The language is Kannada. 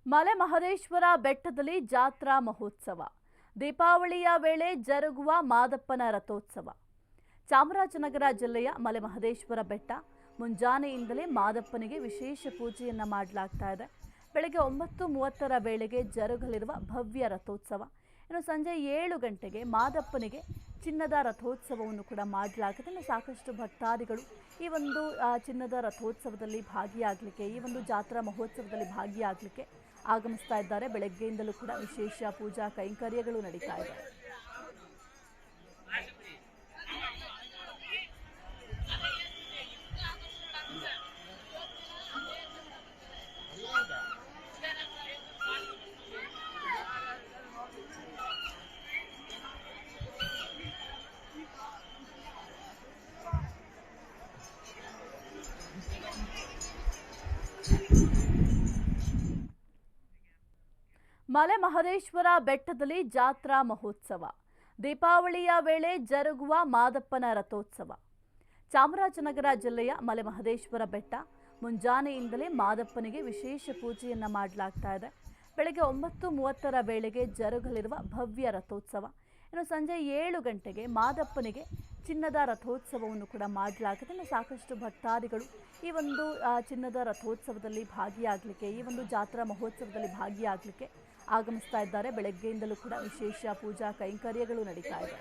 ಮಲೆ ಮಹದೇಶ್ವರ ಬೆಟ್ಟದಲ್ಲಿ ಜಾತ್ರಾ ಮಹೋತ್ಸವ. ದೀಪಾವಳಿಯ ವೇಳೆ ಜರುಗುವ ಮಾದಪ್ಪನ ರಥೋತ್ಸವ. ಚಾಮರಾಜನಗರ ಜಿಲ್ಲೆಯ ಮಲೆ ಮಹದೇಶ್ವರ ಬೆಟ್ಟ ಮುಂಜಾನೆಯಿಂದಲೇ ಮಾದಪ್ಪನಿಗೆ ವಿಶೇಷ ಪೂಜೆಯನ್ನ ಮಾಡಲಾಗ್ತಾ ಇದೆ. ಬೆಳಗ್ಗೆ 9:30 ವೇಳೆಗೆ ಜರುಗಲಿರುವ ಭವ್ಯ ರಥೋತ್ಸವ. ಇನ್ನು ಸಂಜೆ 7 ಗಂಟೆಗೆ ಮಾದಪ್ಪನಿಗೆ ಚಿನ್ನದ ರಥೋತ್ಸವವನ್ನು ಕೂಡ ಮಾಡಲಾಗಿದೆ. ಸಾಕಷ್ಟು ಭಕ್ತಾದಿಗಳು ಈ ಒಂದು ಚಿನ್ನದ ರಥೋತ್ಸವದಲ್ಲಿ ಭಾಗಿಯಾಗಲಿಕ್ಕೆ, ಈ ಒಂದು ಜಾತ್ರಾ ಮಹೋತ್ಸವದಲ್ಲಿ ಭಾಗಿಯಾಗಲಿಕ್ಕೆ ಆಗಮಿಸ್ತಾ ಇದ್ದಾರೆ. ಬೆಳಗ್ಗೆಯಿಂದಲೂ ಕೂಡ ವಿಶೇಷ ಪೂಜಾ ಕೈಂಕರ್ಯಗಳು ನಡೀತಾ ಇದೆ. ಮಲೆ ಮಹದೇಶ್ವರ ಬೆಟ್ಟದಲ್ಲಿ ಜಾತ್ರಾ ಮಹೋತ್ಸವ. ದೀಪಾವಳಿಯ ವೇಳೆ ಜರುಗುವ ಮಾದಪ್ಪನ ರಥೋತ್ಸವ. ಚಾಮರಾಜನಗರ ಜಿಲ್ಲೆಯ ಮಲೆ ಮಹದೇಶ್ವರ ಬೆಟ್ಟ ಮುಂಜಾನೆಯಿಂದಲೇ ಮಾದಪ್ಪನಿಗೆ ವಿಶೇಷ ಪೂಜೆಯನ್ನ ಮಾಡಲಾಗ್ತಾ ಇದೆ. ಬೆಳಗ್ಗೆ 9:30 ವೇಳೆಗೆ ಜರುಗಲಿರುವ ಭವ್ಯ ರಥೋತ್ಸವ. ಇನ್ನು ಸಂಜೆ 7 ಗಂಟೆಗೆ ಮಾದಪ್ಪನಿಗೆ ಚಿನ್ನದ ರಥೋತ್ಸವವನ್ನು ಕೂಡ ಮಾಡಲಾಗಿದೆ. ಸಾಕಷ್ಟು ಭಕ್ತಾದಿಗಳು ಈ ಒಂದು ಚಿನ್ನದ ರಥೋತ್ಸವದಲ್ಲಿ ಭಾಗಿಯಾಗಲಿಕ್ಕೆ, ಈ ಒಂದು ಜಾತ್ರಾ ಮಹೋತ್ಸವದಲ್ಲಿ ಭಾಗಿಯಾಗಲಿಕ್ಕೆ ಆಗಮಿಸ್ತಾ ಇದ್ದಾರೆ. ಬೆಳಗ್ಗೆಯಿಂದಲೂ ಕೂಡ ವಿಶೇಷ ಪೂಜಾ ಕೈಂಕರ್ಯಗಳು ನಡೀತಾ ಇದೆ.